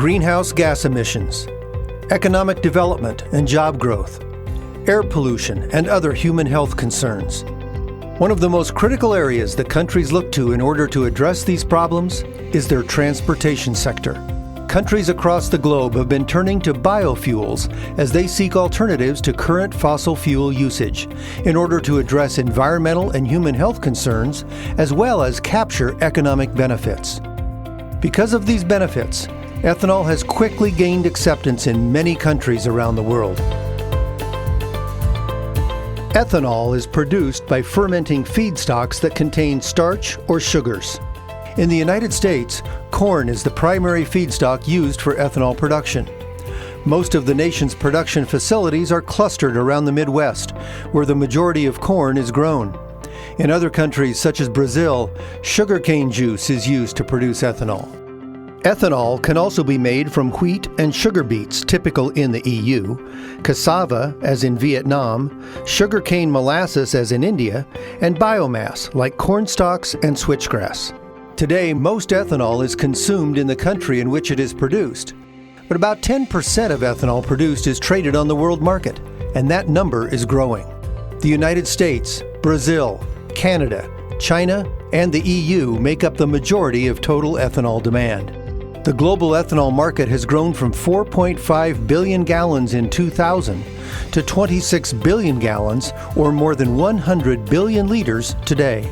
greenhouse gas emissions, economic development and job growth, air pollution, and other human health concerns. One of the most critical areas that countries look to in order to address these problems is their transportation sector. Countries across the globe have been turning to biofuels as they seek alternatives to current fossil fuel usage in order to address environmental and human health concerns, as well as capture economic benefits. Because of these benefits, ethanol has quickly gained acceptance in many countries around the world. Ethanol is produced by fermenting feedstocks that contain starch or sugars. In the United States, corn is the primary feedstock used for ethanol production. Most of the nation's production facilities are clustered around the Midwest, where the majority of corn is grown. In other countries, such as Brazil, sugarcane juice is used to produce ethanol. Ethanol can also be made from wheat and sugar beets, typical in the EU, cassava, as in Vietnam, sugarcane molasses, as in India, and biomass, like corn stalks and switchgrass. Today, most ethanol is consumed in the country in which it is produced, but about 10% of ethanol produced is traded on the world market, and that number is growing. The United States, Brazil, Canada, China, and the EU make up the majority of total ethanol demand. The global ethanol market has grown from 4.5 billion gallons in 2000 to 26 billion gallons, or more than 100 billion liters today.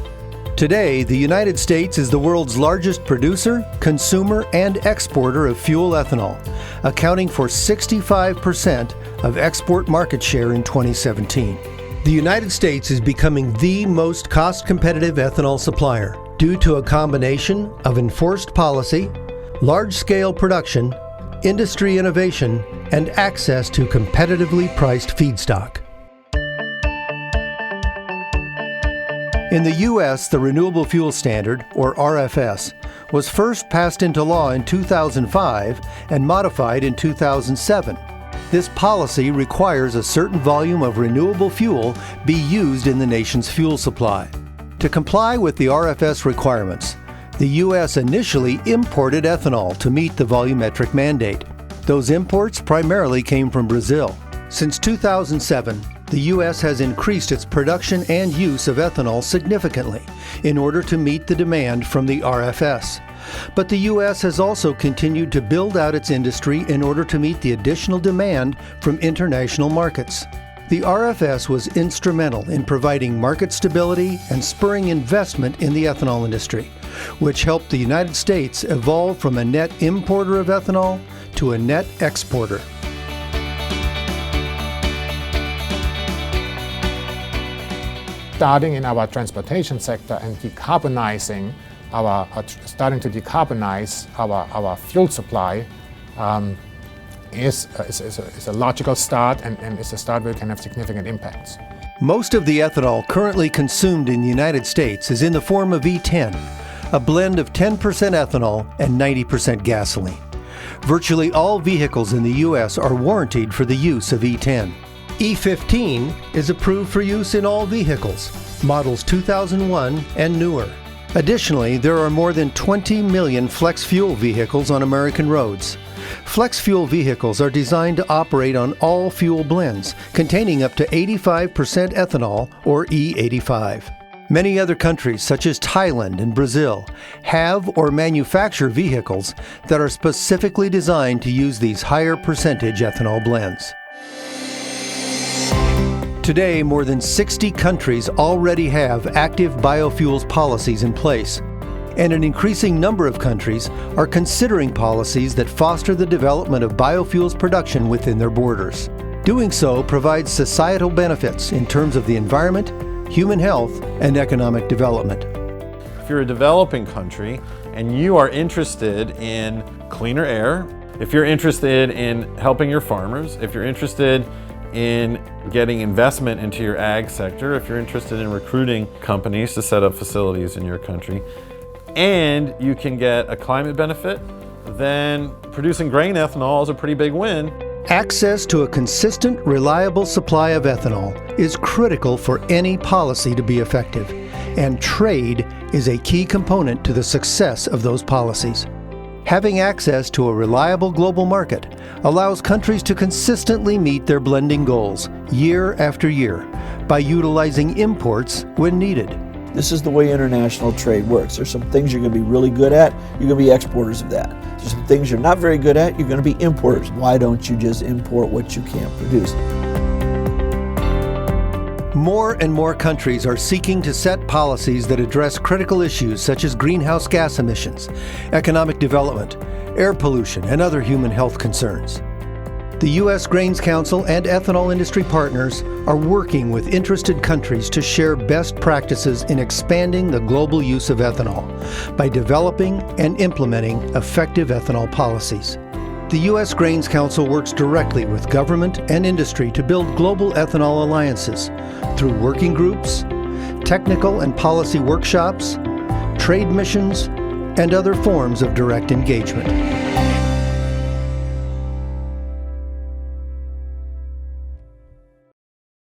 Today, the United States is the world's largest producer, consumer, and exporter of fuel ethanol, accounting for 65% of export market share in 2017. The United States is becoming the most cost-competitive ethanol supplier due to a combination of enforced policy, large-scale production, industry innovation, and access to competitively priced feedstock. In the U.S., the Renewable Fuel Standard, or RFS, was first passed into law in 2005 and modified in 2007. This policy requires a certain volume of renewable fuel be used in the nation's fuel supply. To comply with the RFS requirements, the U.S. initially imported ethanol to meet the volumetric mandate. Those imports primarily came from Brazil. Since 2007, the U.S. has increased its production and use of ethanol significantly in order to meet the demand from the RFS. But the U.S. has also continued to build out its industry in order to meet the additional demand from international markets. The RFS was instrumental in providing market stability and spurring investment in the ethanol industry, which helped the United States evolve from a net importer of ethanol to a net exporter. Starting in our transportation sector and starting to decarbonize our fuel supply is a logical start, and is a start where we can have significant impacts. Most of the ethanol currently consumed in the United States is in the form of E10, a blend of 10% ethanol and 90% gasoline. Virtually all vehicles in the U.S. are warrantied for the use of E10. E15 is approved for use in all vehicles, models 2001 and newer. Additionally, there are more than 20 million flex fuel vehicles on American roads. Flex fuel vehicles are designed to operate on all fuel blends, containing up to 85% ethanol, or E85. Many other countries, such as Thailand and Brazil, have or manufacture vehicles that are specifically designed to use these higher percentage ethanol blends. Today, more than 60 countries already have active biofuels policies in place, and an increasing number of countries are considering policies that foster the development of biofuels production within their borders. Doing so provides societal benefits in terms of the environment, human health, and economic development. If you're a developing country and you are interested in cleaner air, if you're interested in helping your farmers, if you're interested in getting investment into your ag sector, if you're interested in recruiting companies to set up facilities in your country, and you can get a climate benefit, then producing grain ethanol is a pretty big win. Access to a consistent, reliable supply of ethanol is critical for any policy to be effective, and trade is a key component to the success of those policies. Having access to a reliable global market allows countries to consistently meet their blending goals year after year by utilizing imports when needed. This is the way international trade works. There's some things you're going to be really good at, you're going to be exporters of that. There's some things you're not very good at, you're going to be importers. Why don't you just import what you can't produce? More and more countries are seeking to set policies that address critical issues such as greenhouse gas emissions, economic development, air pollution, and other human health concerns. The U.S. Grains Council and ethanol industry partners are working with interested countries to share best practices in expanding the global use of ethanol by developing and implementing effective ethanol policies. The U.S. Grains Council works directly with government and industry to build global ethanol alliances through working groups, technical and policy workshops, trade missions, and other forms of direct engagement.